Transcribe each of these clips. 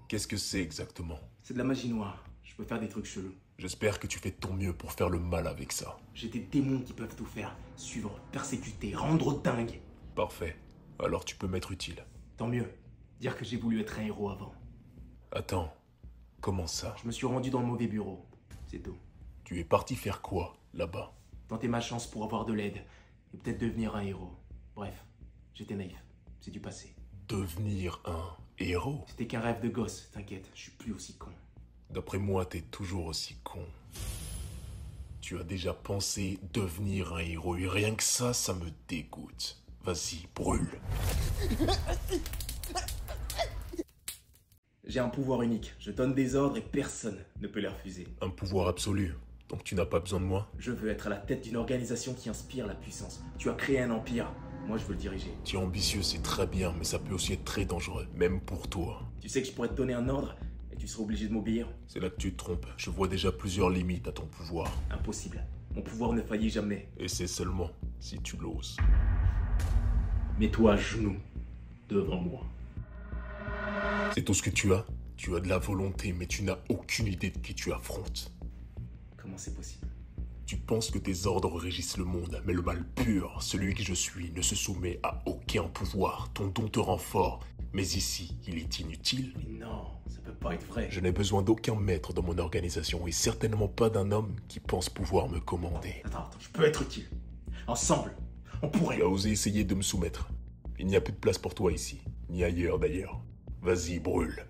Qu'est-ce que c'est exactement? C'est de la magie noire. Je peux faire des trucs chelous. J'espère que tu fais de ton mieux pour faire le mal avec ça. J'ai des démons qui peuvent tout faire. Suivre, persécuter, rendre dingue. Parfait. Alors tu peux m'être utile. Tant mieux. Dire que j'ai voulu être un héros avant. Attends, comment ça? Je me suis rendu dans le mauvais bureau. C'est tout. Tu es parti faire quoi, là-bas? Tenter ma chance pour avoir de l'aide. Et peut-être devenir un héros. Bref, j'étais naïf. C'est du passé. Devenir un héros? C'était qu'un rêve de gosse, t'inquiète, je suis plus aussi con. D'après moi, t'es toujours aussi con. Tu as déjà pensé devenir un héros et rien que ça me dégoûte. Vas-y, brûle. J'ai un pouvoir unique. Je donne des ordres et personne ne peut les refuser. Un pouvoir absolu. Donc tu n'as pas besoin de moi? Je veux être à la tête d'une organisation qui inspire la puissance. Tu as créé un empire. Moi, je veux le diriger. Tu es ambitieux, c'est très bien, mais ça peut aussi être très dangereux, même pour toi. Tu sais que je pourrais te donner un ordre et tu serais obligé de m'obéir? C'est là que tu te trompes. Je vois déjà plusieurs limites à ton pouvoir. Impossible. Mon pouvoir ne faillit jamais. Et c'est seulement si tu l'oses. Mets-toi à genoux devant moi. C'est tout ce que tu as? Tu as de la volonté, mais tu n'as aucune idée de qui tu affrontes. Comment c'est possible? Tu penses que tes ordres régissent le monde, mais le mal pur, celui que je suis, ne se soumet à aucun pouvoir. Ton don te rend fort, mais ici, il est inutile. Mais non, ça peut pas être vrai. Je n'ai besoin d'aucun maître dans mon organisation et certainement pas d'un homme qui pense pouvoir me commander. Attends, je peux être utile. Ensemble, on pourrait... Tu as osé essayer de me soumettre. Il n'y a plus de place pour toi ici, ni ailleurs d'ailleurs. Vas-y, brûle.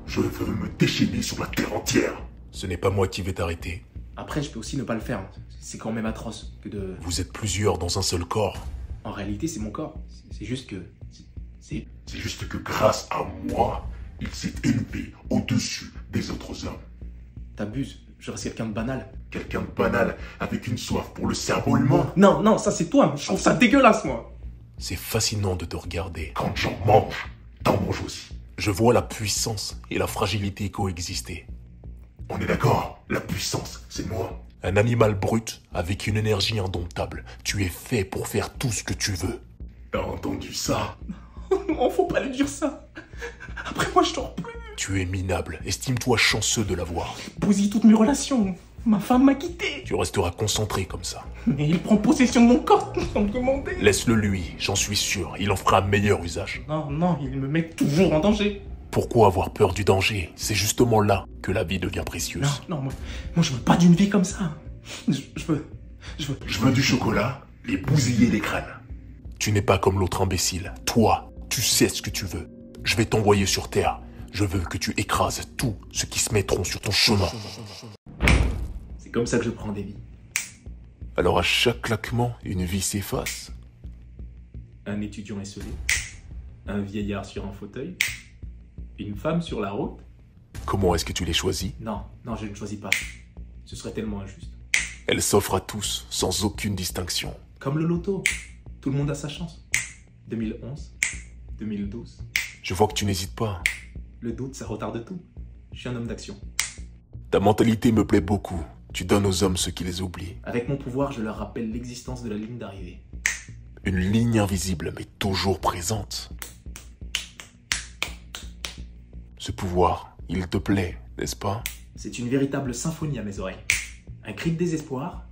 Je veux me déchaîner sur la terre entière. Ce n'est pas moi qui vais t'arrêter. Après, je peux aussi ne pas le faire. C'est quand même atroce que de... Vous êtes plusieurs dans un seul corps. En réalité, c'est mon corps. C'est juste que... C'est... C'est juste que grâce à moi, il s'est élevé au-dessus des autres hommes. T'abuses. Je reste quelqu'un de banal. Quelqu'un de banal, avec une soif pour le cerveau humain. Non, ça c'est toi. Je trouve ça dégueulasse, moi. C'est fascinant de te regarder. Quand j'en mange, t'en manges aussi. Je vois la puissance et la fragilité coexister. On est d'accord, la puissance, c'est moi. Un animal brut avec une énergie indomptable. Tu es fait pour faire tout ce que tu veux. T'as entendu ça? Oh, faut pas lui dire ça. Après, moi, je dors plus. Tu es minable. Estime-toi chanceux de l'avoir. Bousille toutes mes relations. Ma femme m'a quitté. Tu resteras concentré comme ça. Mais il prend possession de mon corps sans me demander. Laisse-le lui, j'en suis sûr. Il en fera un meilleur usage. Non, il me met toujours en danger. Pourquoi avoir peur du danger? C'est justement là que la vie devient précieuse. Non, moi je veux pas d'une vie comme ça. Je veux du chocolat et bousiller les crânes. Tu n'es pas comme l'autre imbécile. Toi, tu sais ce que tu veux. Je vais t'envoyer sur Terre. Je veux que tu écrases tout ce qui se mettront sur ton chemin. C'est comme ça que je prends des vies. Alors à chaque claquement, une vie s'efface. Un étudiant esselé. Un vieillard sur un fauteuil. Une femme sur la route. Comment est-ce que tu les choisis? Non, je ne choisis pas. Ce serait tellement injuste. Elles s'offrent à tous, sans aucune distinction. Comme le loto. Tout le monde a sa chance. 2011, 2012. Je vois que tu n'hésites pas. Le doute, ça retarde tout. Je suis un homme d'action. Ta mentalité me plaît beaucoup. Tu donnes aux hommes ce qui les oublie. Avec mon pouvoir, je leur rappelle l'existence de la ligne d'arrivée. Une ligne invisible, mais toujours présente. Ce pouvoir, il te plaît, n'est-ce pas? C'est une véritable symphonie à mes oreilles. Un cri de désespoir,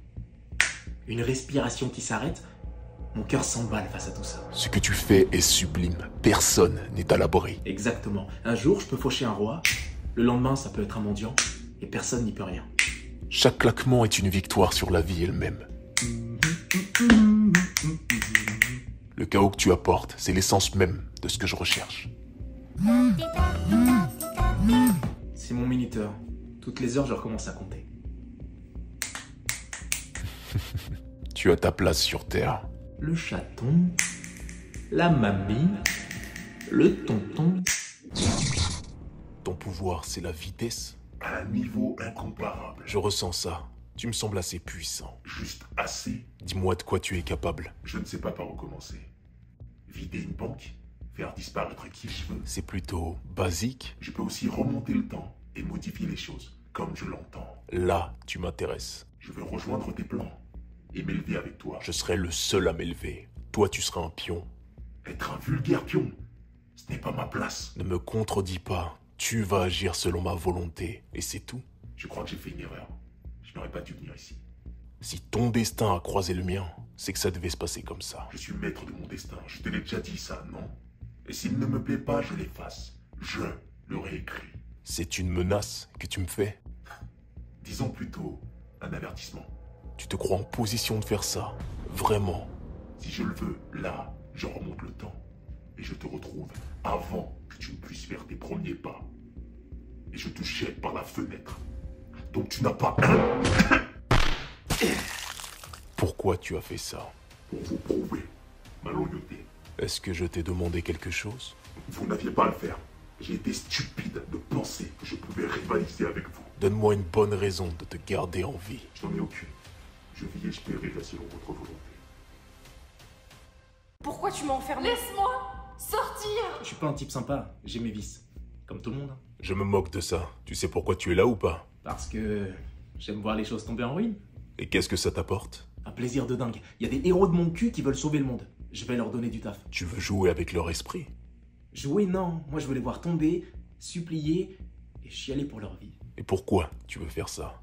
une respiration qui s'arrête, mon cœur s'emballe face à tout ça. Ce que tu fais est sublime. Personne n'est à l'abri. Exactement. Un jour, je peux faucher un roi. Le lendemain, ça peut être un mendiant. Et personne n'y peut rien. Chaque claquement est une victoire sur la vie elle-même. Le chaos que tu apportes, c'est l'essence même de ce que je recherche. C'est mon minuteur. Toutes les heures, je recommence à compter. Tu as ta place sur Terre. Le chaton, la mamie, le tonton. Ton pouvoir, c'est la vitesse? À un niveau incomparable. Je ressens ça. Tu me sembles assez puissant. Juste assez. Dis-moi de quoi tu es capable. Je ne sais pas par où commencer. Vider une banque, faire disparaître qui je veux. C'est plutôt basique. Je peux aussi remonter le temps et modifier les choses comme je l'entends. Là, tu m'intéresses. Je veux rejoindre tes plans et m'élever avec toi. Je serai le seul à m'élever. Toi, tu seras un pion. Être un vulgaire pion, Ce n'est pas ma place. Ne me contredis pas. Tu vas agir selon ma volonté, et c'est tout. Je crois que j'ai fait une erreur. Je n'aurais pas dû venir ici. Si ton destin a croisé le mien, c'est que ça devait se passer comme ça. Je suis maître de mon destin. Je te l'ai déjà dit ça, non? Et s'il ne me plaît pas, je l'efface. Je le réécris. C'est une menace que tu me fais. Disons plutôt un avertissement. Tu te crois en position de faire ça? Vraiment? Si je le veux, là, je remonte le temps. Et je te retrouve avant que tu ne puisses faire tes premiers pas. Et je te jette par la fenêtre. Donc tu n'as pas Pourquoi tu as fait ça? pour vous prouver ma loyauté. Est-ce que je t'ai demandé quelque chose? Vous n'aviez pas à le faire. J'ai été stupide de penser que je pouvais rivaliser avec vous. Donne-moi une bonne raison de te garder en vie. Je n'en ai aucune. Je vis espérer selon votre volonté. Pourquoi tu m'as enfermé? Laisse-moi sortir! Je suis pas un type sympa, j'ai mes vices. Comme tout le monde. Hein. Je me moque de ça. Tu sais pourquoi tu es là ou pas? Parce que j'aime voir les choses tomber en ruine. Et qu'est-ce que ça t'apporte? Un plaisir de dingue. Il y a des héros de mon cul qui veulent sauver le monde. Je vais leur donner du taf. Tu veux jouer avec leur esprit? Jouer, non. Moi, je veux les voir tomber, supplier et chialer pour leur vie. Et pourquoi tu veux faire ça?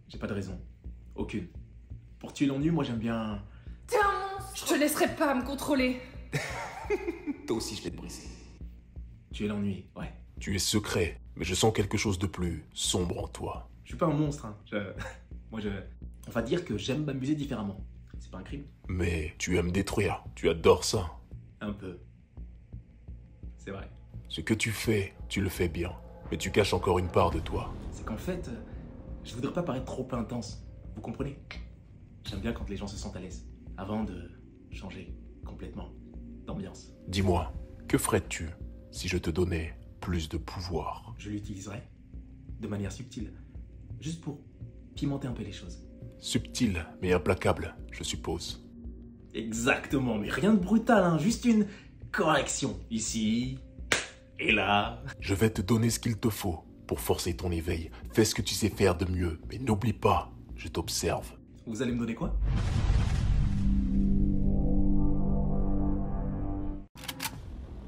J'ai pas de raison. Aucune. Pour tuer l'ennui, moi, j'aime bien... T'es un monstre! Je te laisserai pas me contrôler. Toi aussi, je vais te briser. Tuer l'ennui, ouais. Tu es secret, mais je sens quelque chose de plus sombre en toi. Je suis pas un monstre, hein. On va dire que j'aime m'amuser différemment. C'est pas un crime? Mais tu aimes détruire. Tu adores ça. Un peu. C'est vrai. Ce que tu fais, tu le fais bien. Mais tu caches encore une part de toi. C'est qu'en fait, je voudrais pas paraître trop intense. Vous comprenez? J'aime bien quand les gens se sentent à l'aise. Avant de changer complètement d'ambiance. Dis-moi, que ferais-tu si je te donnais plus de pouvoir? Je l'utiliserai de manière subtile. Juste pour pimenter un peu les choses. Subtil, mais implacable, je suppose. Exactement, mais rien de brutal, hein. Juste une correction. Ici et là. Je vais te donner ce qu'il te faut pour forcer ton éveil. Fais ce que tu sais faire de mieux, mais n'oublie pas, je t'observe. Vous allez me donner quoi?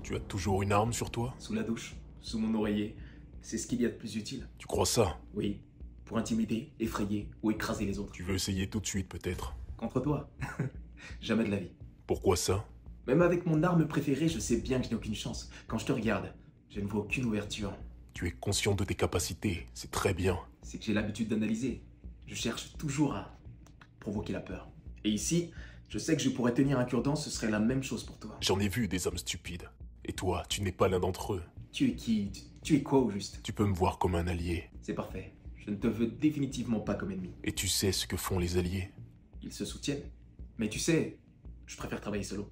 Tu as toujours une arme sur toi? Sous la douche, sous mon oreiller. C'est ce qu'il y a de plus utile. Tu crois ça? Oui, pour intimider, effrayer ou écraser les autres. Tu veux essayer tout de suite peut-être? Contre toi? Jamais de la vie. Pourquoi ça? Même avec mon arme préférée, je sais bien que je n'ai aucune chance. Quand je te regarde, je ne vois aucune ouverture. Tu es conscient de tes capacités, c'est très bien. C'est que j'ai l'habitude d'analyser. Je cherche toujours à provoquer la peur. Et ici, je sais que je pourrais tenir un cure-dent, ce serait la même chose pour toi. J'en ai vu des hommes stupides. Et toi, tu n'es pas l'un d'entre eux. Tu es qui? Tu es quoi au juste? Tu peux me voir comme un allié. C'est parfait. Je ne te veux définitivement pas comme ennemi. Et tu sais ce que font les alliés? Ils se soutiennent. Mais tu sais, je préfère travailler solo.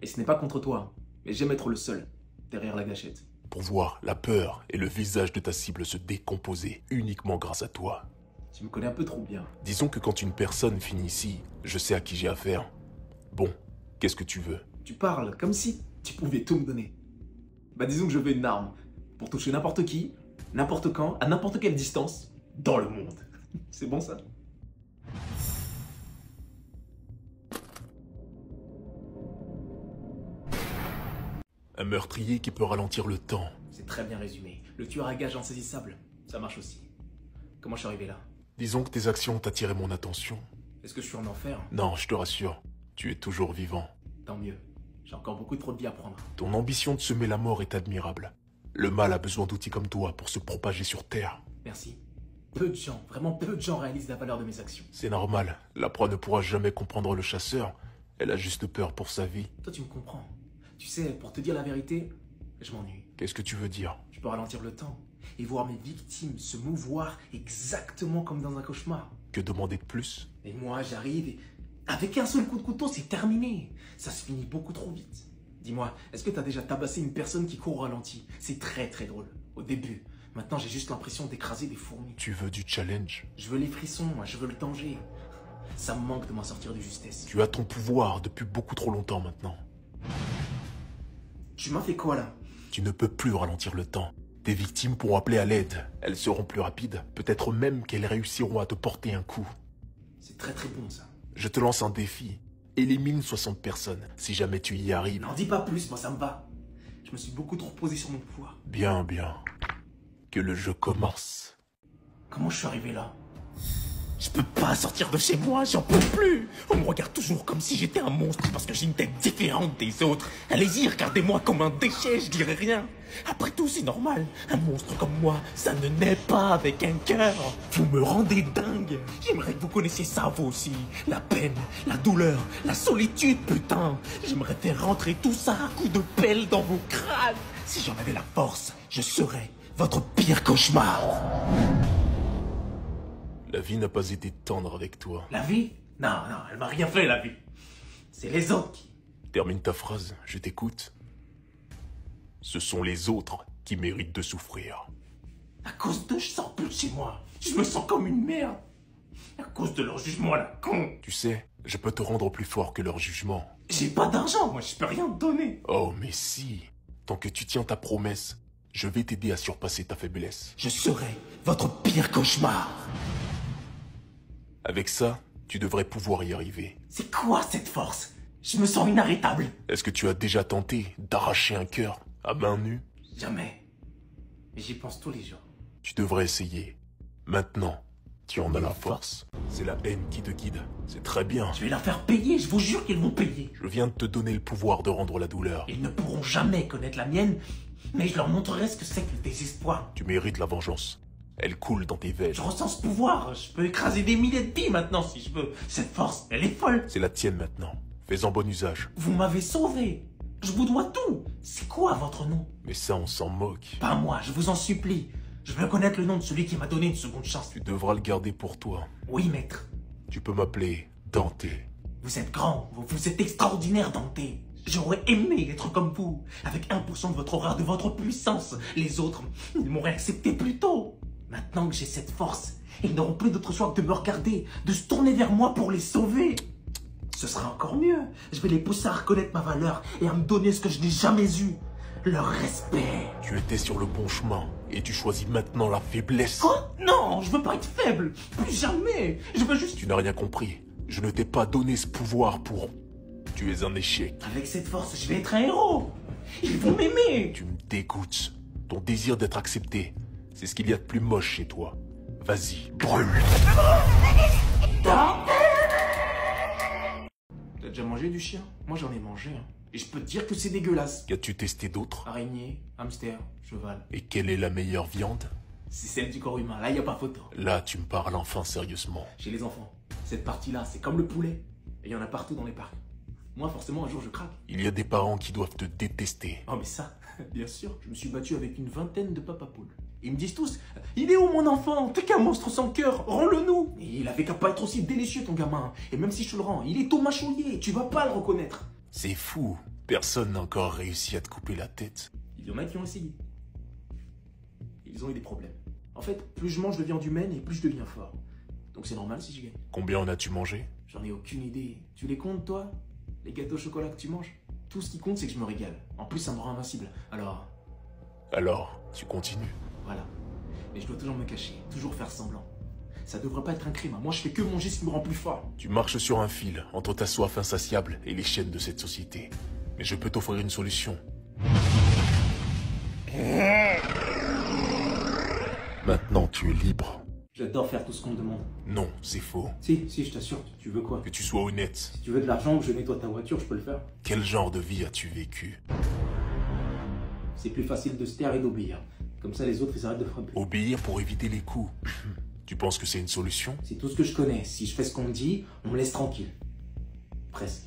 Et ce n'est pas contre toi, mais j'aime être le seul, derrière la gâchette. Pour voir la peur et le visage de ta cible se décomposer uniquement grâce à toi. Tu me connais un peu trop bien. Disons que quand une personne finit ici, je sais à qui j'ai affaire. Bon, qu'est-ce que tu veux? Tu parles comme si tu pouvais tout me donner. Bah disons que je veux une arme pour toucher n'importe qui, n'importe quand, à n'importe quelle distance, dans le monde. C'est bon ça? Un meurtrier qui peut ralentir le temps. C'est très bien résumé. Le tueur à gages insaisissable, ça marche aussi. Comment je suis arrivé là? Disons que tes actions ont attiré mon attention. Est-ce que je suis en enfer? Non, je te rassure, tu es toujours vivant. Tant mieux. J'ai encore beaucoup trop de vie à prendre. Ton ambition de semer la mort est admirable. Le mal a besoin d'outils comme toi pour se propager sur Terre. Merci. Peu de gens, vraiment peu de gens réalisent la valeur de mes actions. C'est normal, la proie ne pourra jamais comprendre le chasseur. Elle a juste peur pour sa vie. Toi tu me comprends. Tu sais, pour te dire la vérité, je m'ennuie. Qu'est-ce que tu veux dire? Je peux ralentir le temps et voir mes victimes se mouvoir exactement comme dans un cauchemar. Que demander de plus? Et moi j'arrive et avec un seul coup de couteau c'est terminé. Ça se finit beaucoup trop vite. Dis-moi, est-ce que t'as déjà tabassé une personne qui court au ralenti? C'est très très drôle, au début. Maintenant j'ai juste l'impression d'écraser des fourmis. Tu veux du challenge? Je veux les frissons, moi, je veux le danger. Ça me manque de m'en sortir de justesse. Tu as ton pouvoir depuis beaucoup trop longtemps maintenant. Tu m'as fait quoi là? Tu ne peux plus ralentir le temps. Tes victimes pourront appeler à l'aide. Elles seront plus rapides. Peut-être même qu'elles réussiront à te porter un coup. C'est très très bon ça. Je te lance un défi. Élimine 60 personnes, si jamais tu y arrives. N'en dis pas plus, moi ça me va. Je me suis beaucoup trop reposé sur mon pouvoir. Bien, bien. Que le jeu commence. Comment je suis arrivé là? Je peux pas sortir de chez moi, j'en peux plus. On me regarde toujours comme si j'étais un monstre parce que j'ai une tête différente des autres. Allez-y, regardez-moi comme un déchet, je dirais rien. Après tout, c'est normal. Un monstre comme moi, ça ne naît pas avec un cœur. Vous me rendez dingue. J'aimerais que vous connaissiez ça, vous aussi. La peine, la douleur, la solitude, putain. J'aimerais faire rentrer tout ça à coups de pelle dans vos crânes. Si j'en avais la force, je serais votre pire cauchemar. La vie n'a pas été tendre avec toi. La vie? Non, non, elle m'a rien fait, la vie. C'est les autres qui... Termine ta phrase, je t'écoute. Ce sont les autres qui méritent de souffrir. À cause d'eux, je sors plus de chez moi. Je me sens comme une merde. À cause de leur jugement à la con. Tu sais, je peux te rendre plus fort que leur jugement. J'ai pas d'argent, moi, je peux rien te donner. Oh, mais si. Tant que tu tiens ta promesse, je vais t'aider à surpasser ta faiblesse. Je serai votre pire cauchemar. Avec ça, tu devrais pouvoir y arriver. C'est quoi cette force? Je me sens inarrêtable. Est-ce que tu as déjà tenté d'arracher un cœur à main nue? Jamais. Mais j'y pense tous les jours. Tu devrais essayer. Maintenant, tu en as la force. C'est la haine qui te guide. C'est très bien. Je vais leur faire payer, je vous jure qu'ils vont payer. Je viens de te donner le pouvoir de rendre la douleur. Ils ne pourront jamais connaître la mienne, mais je leur montrerai ce que c'est que le désespoir. Tu mérites la vengeance. Elle coule dans tes veines. Je ressens ce pouvoir, je peux écraser des milliers de billes maintenant si je veux. Cette force, elle est folle. C'est la tienne maintenant. Fais-en bon usage. Vous m'avez sauvé. Je vous dois tout. C'est quoi votre nom? Mais ça, on s'en moque. Pas moi, je vous en supplie. Je veux connaître le nom de celui qui m'a donné une seconde chance. Tu devras le garder pour toi. Oui, maître. Tu peux m'appeler Dante. Vous êtes grand, vous êtes extraordinaire, Dante. J'aurais aimé être comme vous, avec 1% de votre aura, de votre puissance. Les autres, ils m'auraient accepté plus tôt. Maintenant que j'ai cette force, ils n'auront plus d'autre choix que de me regarder, de se tourner vers moi pour les sauver. Ce sera encore mieux. Je vais les pousser à reconnaître ma valeur et à me donner ce que je n'ai jamais eu. Leur respect. Tu étais sur le bon chemin et tu choisis maintenant la faiblesse. Quoi? Non, je veux pas être faible. Plus jamais. Je veux juste... Tu n'as rien compris. Je ne t'ai pas donné ce pouvoir pour... Tu es un échec. Avec cette force, je vais être un héros. Ils vont m'aimer. Tu me dégoûtes. Ton désir d'être accepté, c'est ce qu'il y a de plus moche chez toi. Vas-y, brûle. T'as déjà mangé du chien? Moi j'en ai mangé. Hein. Et je peux te dire que c'est dégueulasse. Qu'as-tu testé d'autre? Araignée, hamster, cheval. Et quelle est la meilleure viande? C'est celle du corps humain. Là, y a pas photo. Là, tu me parles enfin sérieusement. Chez les enfants, cette partie-là, c'est comme le poulet. Et il y en a partout dans les parcs. Moi, forcément, un jour, je craque. Il y a des parents qui doivent te détester. Oh, mais ça, bien sûr. Je me suis battu avec une vingtaine de papapoules. Ils me disent tous, il est où mon enfant? T'es qu'un monstre sans cœur, rends-le nous. Et il avait qu'à pas être aussi délicieux ton gamin. Et même si je te le rends, il est tout mâchouillé, tu vas pas le reconnaître. C'est fou. Personne n'a encore réussi à te couper la tête. Il y en a qui ont essayé. Ils ont eu des problèmes. En fait, plus je mange de viande humaine et plus je deviens fort. Donc c'est normal si je gagne. Combien en as-tu mangé? J'en ai aucune idée. Tu les comptes toi? Les gâteaux au chocolat que tu manges? Tout ce qui compte c'est que je me régale. En plus ça me rend invincible. Alors, tu continues. Voilà. Mais je dois toujours me cacher, toujours faire semblant. Ça devrait pas être un crime. Moi je fais que manger ce qui me rend plus fort. Tu marches sur un fil entre ta soif insatiable et les chaînes de cette société. Mais je peux t'offrir une solution. Maintenant, tu es libre. J'adore faire tout ce qu'on me demande. Non, c'est faux. Si, je t'assure. Tu veux quoi? Que tu sois honnête. Si tu veux de l'argent ou que je nettoie ta voiture, je peux le faire. Quel genre de vie as-tu vécu? C'est plus facile de se taire et d'obéir. Comme ça les autres ils arrêtent de frapper. Obéir pour éviter les coups. Tu penses que c'est une solution? C'est tout ce que je connais. Si je fais ce qu'on me dit, on me laisse tranquille. Presque.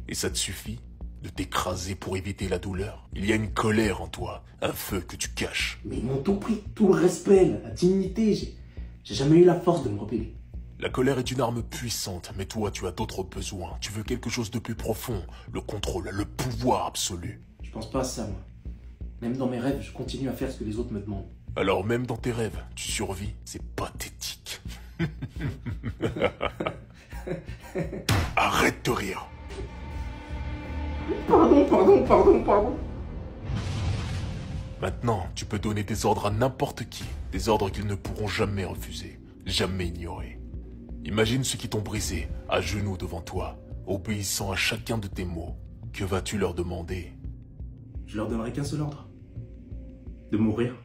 Et ça te suffit de t'écraser pour éviter la douleur? Il y a une colère en toi, un feu que tu caches. Mais ils m'ont tout pris, tout le respect, la dignité. J'ai jamais eu la force de me rebeller. La colère est une arme puissante, mais toi tu as d'autres besoins. Tu veux quelque chose de plus profond, le contrôle, le pouvoir absolu. Je pense pas à ça, moi. Même dans mes rêves, je continue à faire ce que les autres me demandent. Alors même dans tes rêves, tu survis, c'est pathétique. Arrête de rire. Pardon. Maintenant, tu peux donner des ordres à n'importe qui. Des ordres qu'ils ne pourront jamais refuser, jamais ignorer. Imagine ceux qui t'ont brisé, à genoux devant toi, obéissant à chacun de tes mots, que vas-tu leur demander? Je leur donnerai qu'un seul ordre. De mourir.